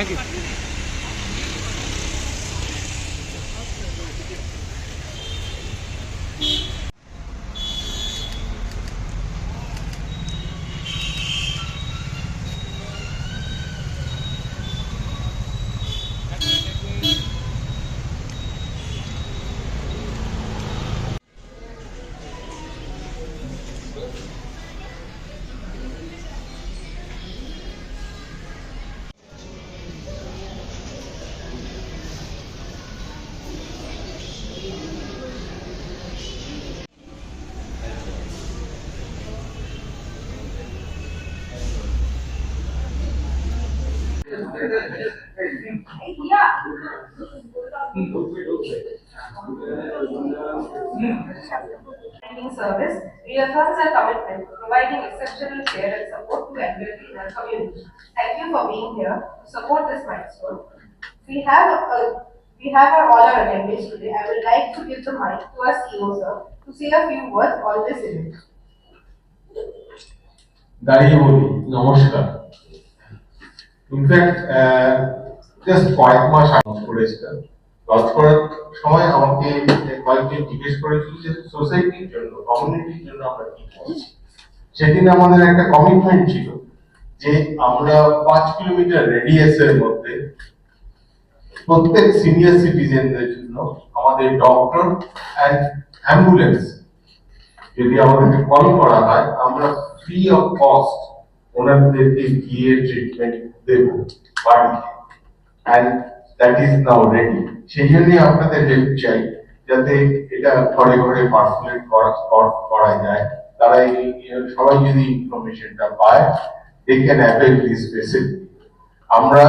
Thank you. Service reaffirms our commitment to providing exceptional care and support to elderly in our community. Thank you for being here to support this milestone. All our attendees today. I would like to give the mic to our CEO sir to say a few words on this event. দাঁড়িয়ে বলি নমস্কার। In fact just কয়েক মাস আগে করেছিলাম, launch করার সময় আমাকে কয়েকজন জিজ্ঞেস করেছিল যে সোসাইটির জন্য, কমিউনিটির জন্য আমরা কি করছি। সেদিন আমাদের একটা কমিটমেন্ট ছিল যে আমরা 5 কিলোমিটার রেডিয়াসের মধ্যে প্রত্যেক সিনিয়র সিটিজেনদের জন্য আমাদের ডক্টর অ্যান্ড অ্যাম্বুলেন্স যদি আমাদেরকে কল করা হয়, আমরা ফ্রি অফ কস্ট ওনাদেরকে গিয়ে ট্রিটমেন্ট দেব বাড়িতে। And that is now ready. সেই জন্যই আপনাদের হেল্প চাই, যাতে এটা ঘরে ঘরে পার্সোনেট করা যায়। তারা সবাই যদি ইনফরমেশনটা পায়, they can avail this facility. আমরা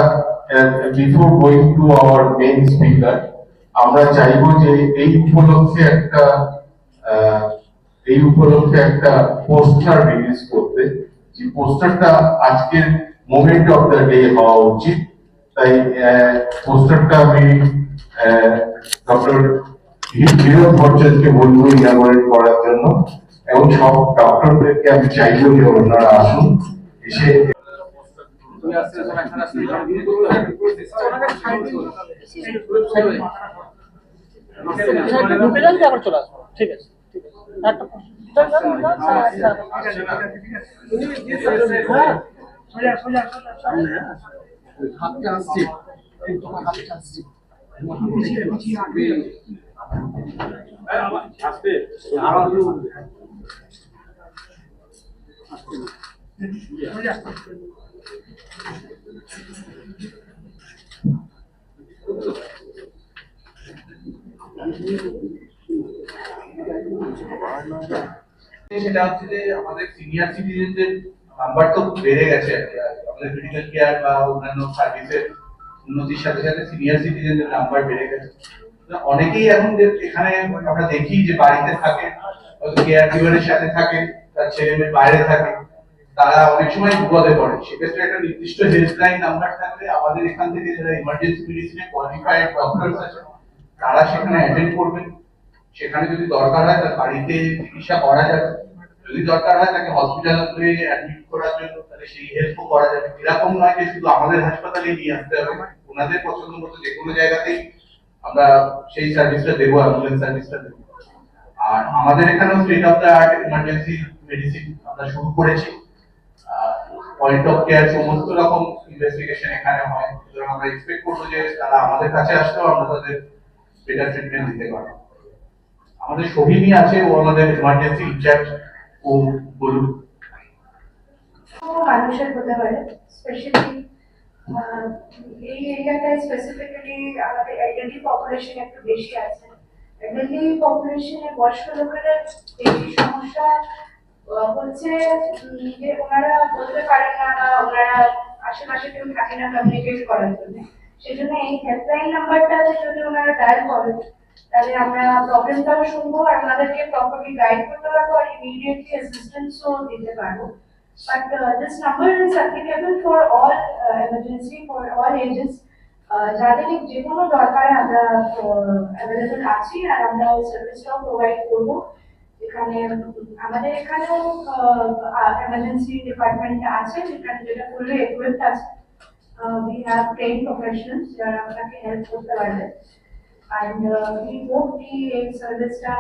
before going to our main speaker, আমরা চাইবো যে এই উপলক্ষে একটা পোস্টার রিলিজ করতে। যে পোস্টারটা আজকের মোমেন্ট অফ দ্য ডে হওয়া উচিত। তাই পোস্টারটা আমি ডক্টর বিনোদ ভট্টাচার্যকে বলবো ইনাগরেট করার জন্য, এবং সব ডক্টরদেরকে আমি চাইবো যে ওনারা আসুন, এসে ঠিক আছে। সেটা হচ্ছে যে আমাদের সিনিয়র সিটিজেনদের নাম্বার তো বেড়ে গেছে। আমাদের মেডিকেল কেয়ার বা অন্যান্য সার্ভিসের উন্নতির সাথে সাথে সিনিয়র সিটিজেনদের নাম্বার বেড়ে গেছে। অনেকেই এখন এখানে আমরা দেখি যে বাড়িতে থাকে, কেয়ার গিভারের সাথে থাকে, তার ছেলে মেয়ে বাইরে থাকে, তারা অনেক সময় বিপদে পড়ে। সেক্ষেত্রে একটা নির্দিষ্ট হেল্পলাইন নাম্বার থাকলে আমাদের এখান থেকে যারা ইমার্জেন্সি মেডিসিনে কোয়ালিফাইড ডক্টরস আছে, তারা সেখানে অ্যাটেন্ড করবেন। সেখানে যদি দরকার হয় তার বাড়িতে চিকিৎসা করা যাবে, যদি দরকার হয় তাকে হসপিটালে অ্যাডমিট করার জন্য তাহলে সেই হেল্পও করা যাবে। এরকম নয় যে শুধু আমাদের হাসপাতালে নিয়ে আসতে হবে, ওনাদের পছন্দ মতো যে কোনো জায়গাতেই আমরা সেই সার্ভিসটা দেবো, অ্যাম্বুলেন্স সার্ভিসটা দেবো। আর আমাদের এখানেও state of the art emergency medicine আমরা শুরু করেছি। পয়েন্ট অফ কেয়ার সমস্ত রকম ইনভেস্টিগেশন এখানে হয়, সুতরাং আমরা এক্সপেক্ট করবো যে তারা আমাদের কাছে আসলেও আমরা তাদের বেটার ট্রিটমেন্ট দিতে পারবো। আমাদের সোহিনী আছে, ও আমাদের ইমার্জেন্সি ইনচার্জ, ও বলুন। মানুষের হতে পারে স্পেশালি এই এরিয়াটায় স্পেসিফিক্যালি আমাদের এলডারলি পপুলেশন একটু বেশি আছে। এলডারলি পপুলেশনে বয়স্ক লোকেদের বেশি সমস্যা হচ্ছে যে ওনারা বলতে পারেন না, বা ওনারা আশেপাশে কেউ থাকে না কমিউনিকেট করার জন্য। সেজন্য এই হেল্পলাইন নাম্বারটা যদি ওনারা ডায়াল করেন, তাহলে আমরা প্রবলেমটাও শুনবো আর ওনাদেরকে প্রপারলি গাইড করতে পারবো আর ইমিডিয়েটলি অ্যাসিস্ট্যান্সও দিতে পারবো। But this number is applicable for all emergency, for all ages. যাদের যে কোনো দরকারে আমরা অ্যাভেলেবল আছি আর আমরা ওই সার্ভিসটাও প্রোভাইড করবো। এখানে আমাদের এখানেও এমার্জেন্সি ডিপার্টমেন্ট আছে, যেটা ফুললি ইকুইপড আছে। we have trained professionals যারা আপনাকে হেল্প করতে পারবে and we hope the সার্ভিসটা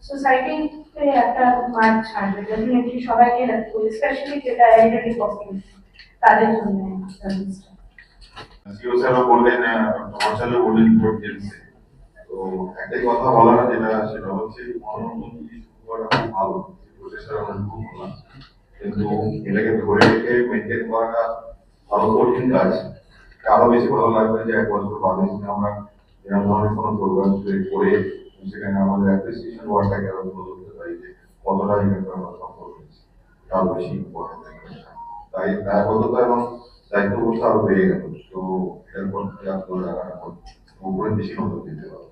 সোসাইটিতে একটা মার্ক ছাড়বে ডেফিনেটলি সবাইকে হেল্প করবে স্পেশালি যেটা এলিডারি পপুলেশন তাদের জন্য সার্ভিসটা সিও স্যারও বললেন মহাশালও বললেন ভোট দিয়েছে তো একটাই কথা বলার যেটা সেটা হচ্ছে মনোরঞ্জন করাটা খুব ভালো প্রচেষ্টা আমরা খুব ভালো কিন্তু এটাকে ধরে রেখে মেনটেন করাটা আরো কঠিন কাজ আরো বেশি ভালো লাগবে যে 1 বছর বাদে যদি আমরা এরকম ধরনের কোনো প্রোগ্রাম করে সেখানে আমাদের অ্যাপ্রিসিয়েশন ওয়ার্ডটাকে আরো ভালো করতে পারি যে কতটা এখানে আমরা সফল হয়েছি তার বেশি ইম্পর্টেন্ট তাই দায়বদ্ধতা এবং দায়িত্ববোধ আরো বেড়ে গেল তো এরপর উপরে বেশি নজর দিতে হবে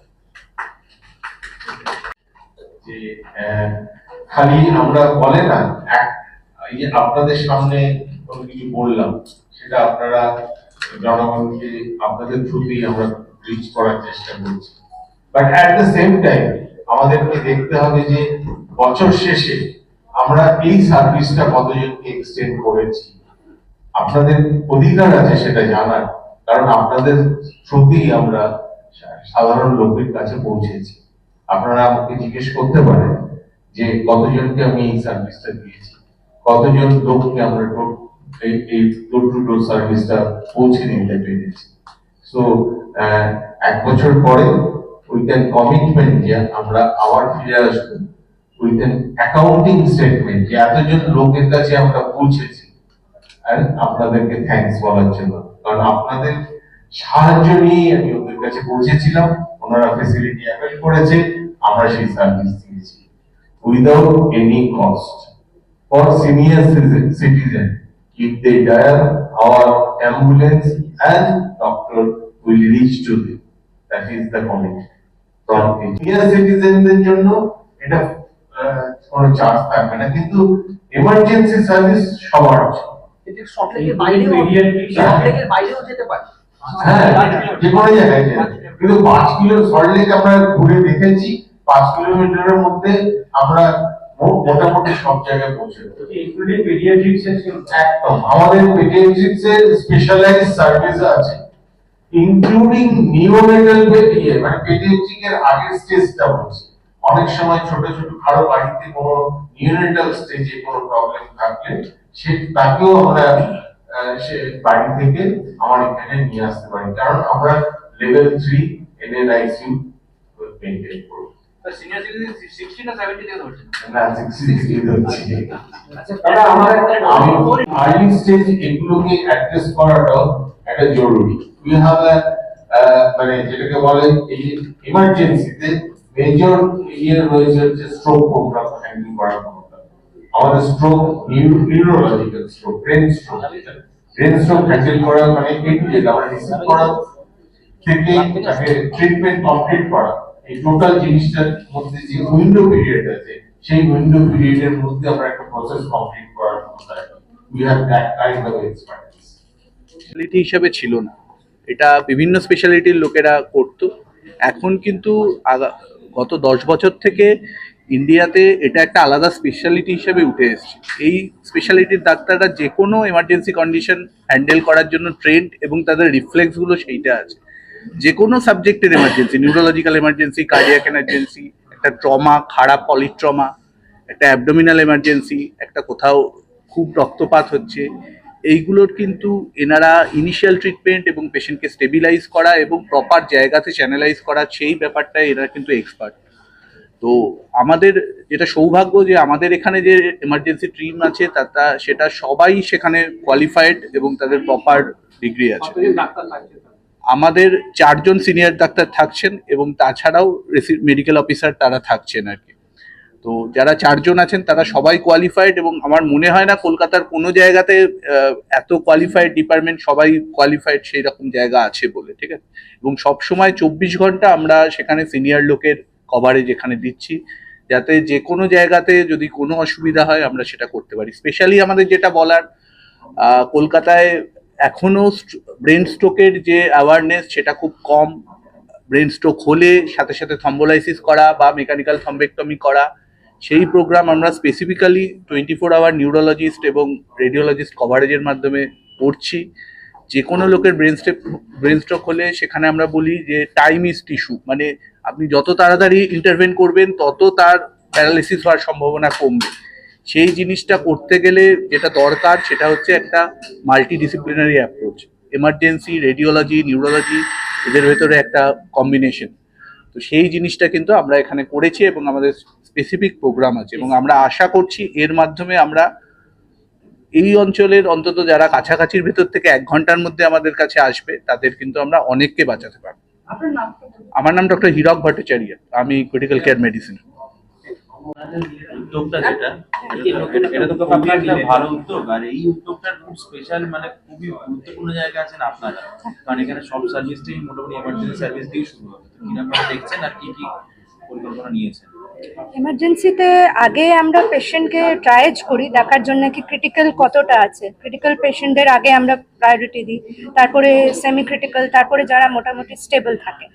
যে খালি আমরা বলে না এই যে আপনাদের সামনে কোনো কিছু বললাম সেটা আপনারা জনগণকে আপনাদের থ্রুতেই আমরা রিচ করার চেষ্টা করছি but at the same time আমাদেরকে দেখতে হবে যে বছর শেষে আমরা এই সার্ভিসটা কতজনকে এক্সটেন্ড করেছি আপনাদের অধিকার আছে সেটা জানার কারণ আপনাদের থ্রুতেই আমরা সাধারণ লোকের কাছে পৌঁছেছি আপনারা আমাকে জিজ্ঞেস করতে পারেন যে কতজনকে আমি এই সার্ভিসটা দিয়েছি কতজন লোককে আমরা এই ডোর টু ডোর সার্ভিসটা পৌঁছে নিতে পেরেছি সো 1 বছর পরে উইথ এন কমিটমেন্ট যে আমরা আবার ফিরে আসবো উইথ এন অ্যাকাউন্টিং স্টেটমেন্ট যে এতজন লোকের কাছে আমরা পৌঁছেছি আর আপনাদেরকে থ্যাঙ্কস বলার জন্য কারণ আপনাদের সাহায্য নিয়ে আমি ওদের কাছে পৌঁছেছিলাম ওনারা ফেসিলিটি অ্যাভেল করেছে আমরা সেই সার্ভিস দিয়েছি without any cost for senior citizen if they die our ambulance and doctor will reach to them that is the commitment from senior citizenদের জন্য এটা কোনো চার্জ থাকবে না কিন্তু এমার্জেন্সি সার্ভিস সবার আছে এটি সবথেকে বাইরেও যেতে পারে হ্যাঁ যে কোনো জায়গায় কিন্তু 5 কিলো সল্টলেক আমরা ঘুরে দেখেছি 5 কিলোমিটারের মধ্যে আমরা মোটামুটি সব জায়গায় পৌঁছে ইনক্লুডিং পেডিয়াট্রিক্স একদম আমাদের পেডিয়াট্রিক্স এর স্পেশালাইজড সার্ভিস আছে ইনক্লুডিং নিওনেটাল মানে পেডিয়াট্রিক এর আগের স্টেজটা বলছি অনেক সময় ছোট ছোট কারো বাড়িতে কোনো নিওনেটাল স্টেজে কোনো প্রবলেম থাকলে সে তাকেও আমরা সে বাড়ি থেকে আমার এখানে নিয়ে আসতে পারি কারণ আমরা লেভেল 3 এনএনআইসিইউ মেইনটেইন করব সিনিয়র সিটিজেন 60 না 70 থেকে ধরছেন না 60 হচ্ছে তাহলে আমাদের আমি আর্লি স্টেজ এগুলোকে অ্যাড্রেস করাটাও একটা জরুরি উই হ্যাভ মানে যেটাকে বলে এই ইমার্জেন্সিতে মেজর রয়েছে হচ্ছে স্ট্রোক প্রোগ্রাম হ্যান্ডেল করার ক্ষমতা আমাদের stroke neurological stroke brain stroke handle করা মানে এই আমরা রিসিভ করা থেকে তাকে ট্রিটমেন্ট কমপ্লিট করা এই টোটাল জিনিসটার মধ্যে যে উইন্ডো পিরিয়ড আছে সেই উইন্ডো পিরিয়ডের মধ্যে আমরা একটা প্রসেস কমপ্লিট করার ক্ষমতা we have that kind of expertise speciality হিসাবে ছিল না এটা বিভিন্ন স্পেশালিটির লোকেরা করতো এখন কিন্তু গত 10 বছর থেকে ইন্ডিয়াতে এটা একটা আলাদা স্পেশালিটি হিসেবে উঠে এসেছে এই স্পেশালিটির ডাক্তাররা যে কোনো এমার্জেন্সি কন্ডিশন হ্যান্ডেল করার জন্য ট্রেন্ড এবং তাদের রিফ্লেক্সগুলো সেইটা আছে যে কোনো সাবজেক্টের emergency neurological emergency cardiac emergency একটা ট্রমা খারাপ পলিট্রমা একটা অ্যাবডোমিনাল এমার্জেন্সি একটা কোথাও খুব রক্তপাত হচ্ছে এইগুলোর কিন্তু এনারা ইনিশিয়াল ট্রিটমেন্ট এবং পেশেন্টকে স্টেবিলাইজ করা এবং প্রপার জায়গাতে চ্যানেলাইজ করা সেই ব্যাপারটায় এনারা কিন্তু এক্সপার্ট তো আমাদের যেটা সৌভাগ্য যে আমাদের এখানে যে এমার্জেন্সি টিম আছে সেটা সবাই সেখানে কোয়ালিফাইড এবং তাদের প্রপার ডিগ্রি আছে আমাদের 4 জন সিনিয়র ডাক্তার থাকছেন এবং তাছাড়াও মেডিকেল অফিসার তারা থাকছেন আর কি তো যারা 4 জন আছেন তারা সবাই কোয়ালিফাইড এবং আমার মনে হয় না কলকাতার কোনো জায়গাতে এত কোয়ালিফাইড ডিপার্টমেন্ট সবাই কোয়ালিফাইড সেই রকম জায়গা আছে বলে ঠিক আছে এবং সব সময় 24 ঘন্টা আমরা সেখানে সিনিয়র লোকের কভারেজ এখানে দিচ্ছি যাতে যে কোনো জায়গাতে যদি কোনো অসুবিধা হয় আমরা সেটা করতে পারি স্পেশালি আমাদের যেটা বলার কলকাতায় এখনো ব্রেন স্ট্রোকের যে অ্যাওয়ারনেস সেটা খুব কম ব্রেন স্ট্রোক হলে সাথে সাথে থম্বোলাইসিস করা বা মেকানিক্যাল থম্বেক্টমি করা সেই প্রোগ্রাম আমরা স্পেসিফিক্যালি 24 আওয়ার নিউরোলজিস্ট এবং রেডিওলজিস্ট কভারেজের মাধ্যমে করছি যে কোনো লোকের ব্রেন স্ট্রোক হলে সেখানে আমরা বলি যে টাইম ইজ টিস্যু, মানে আপনি যত তাড়াতাড়ি ইন্টারভেন করবেন তত তার প্যারালিসিস হওয়ার সম্ভাবনা কমবে। সেই জিনিসটা করতে গেলে যেটা দরকার সেটা হচ্ছে একটা multidisciplinary approach. Emergency, radiology, neurology, এদের ভেতরে একটা কম্বিনেশন। তো সেই জিনিসটা কিন্তু আমরা এখানে করেছি এবং আমাদের স্পেসিফিক প্রোগ্রাম আছে, এবং আমরা আশা করছি এর মাধ্যমে আমরা এই অঞ্চলের অন্তত যারা কাছাকাছির ভেতর থেকে 1 ঘন্টার মধ্যে আমাদের কাছে আসবে তাদের কিন্তু আমরা অনেককে বাঁচাতে পারবো। আমার নাম ডক্টর হীরক ভট্টাচার্য, আমি ক্রিটিক্যাল কেয়ার মেডিসিন। উদ্যোগটা যেটা এটা তো খুবই একটা ভালো উদ্যোগ, আর এই উদ্যোগটা খুব স্পেশাল, মানে খুবই গুরুত্বপূর্ণ জায়গায় আছেন আপনারা, কারণ এখানে সব সার্ভিসটাই মোটামুটি এমার্জেন্সি সার্ভিস দিয়ে শুরু হবে। কিরকম দেখছেন আর কি কি পরিকল্পনা নিয়েছেন? এমার্জেন্সিতে আগে আমরা পেশেন্টকে ট্রায়াজ করি দেখার জন্য কি ক্রিটিক্যাল কতটা আছে। ক্রিটিক্যাল পেশেন্টদের আগে আমরা প্রায়োরিটি দিই, তারপরে সেমি ক্রিটিক্যাল, তারপরে যারা মোটামুটি স্টেবল থাকে।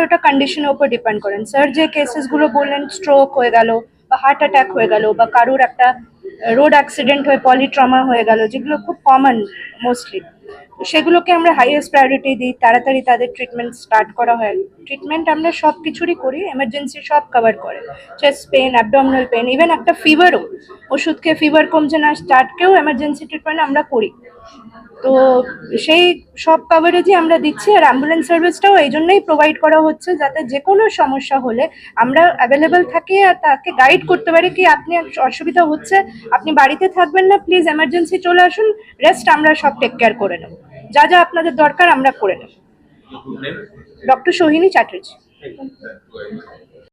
ওটা কন্ডিশনের উপর ডিপেন্ড করেন। স্যার যে কেসেসগুলো বললেন, স্ট্রোক হয়ে গেল বা হার্ট অ্যাটাক হয়ে গেল বা কারোর একটা রোড অ্যাক্সিডেন্ট হয়ে পলিট্রমা হয়ে গেল, যেগুলো খুব কমন মোস্টলি, তো সেগুলোকে আমরা হাইয়েস্ট প্রায়োরিটি দিই, তাড়াতাড়ি তাদের ট্রিটমেন্ট স্টার্ট করা হয়। ট্রিটমেন্ট আমরা সব কিছুরই করি, এমার্জেন্সি সব কভার করে, chest pain, abdominal pain, even একটা ফিভারও, ওষুধ খেয়ে ফিভার কমছে না স্টার্টকেও এমার্জেন্সি ট্রিটমেন্ট আমরা করি। তো সেই সব কভারেজই আমরা দিচ্ছি। আর অ্যাম্বুলেন্স সার্ভিসটাও এই জন্যই প্রোভাইড করা হচ্ছে যাতে যে কোনো সমস্যা হলে আমরা অ্যাভেলেবেল থাকি আর তাকে গাইড করতে পারি কি আপনি অসুবিধা হচ্ছে, আপনি বাড়িতে থাকবেন না, প্লিজ এমার্জেন্সি চলে আসুন, রেস্ট আমরা সব টেক কেয়ার করে নেব, যা যা আপনাদের দরকার আমরা করে নেব। ডক্টর সোহিনী চ্যাটার্জি।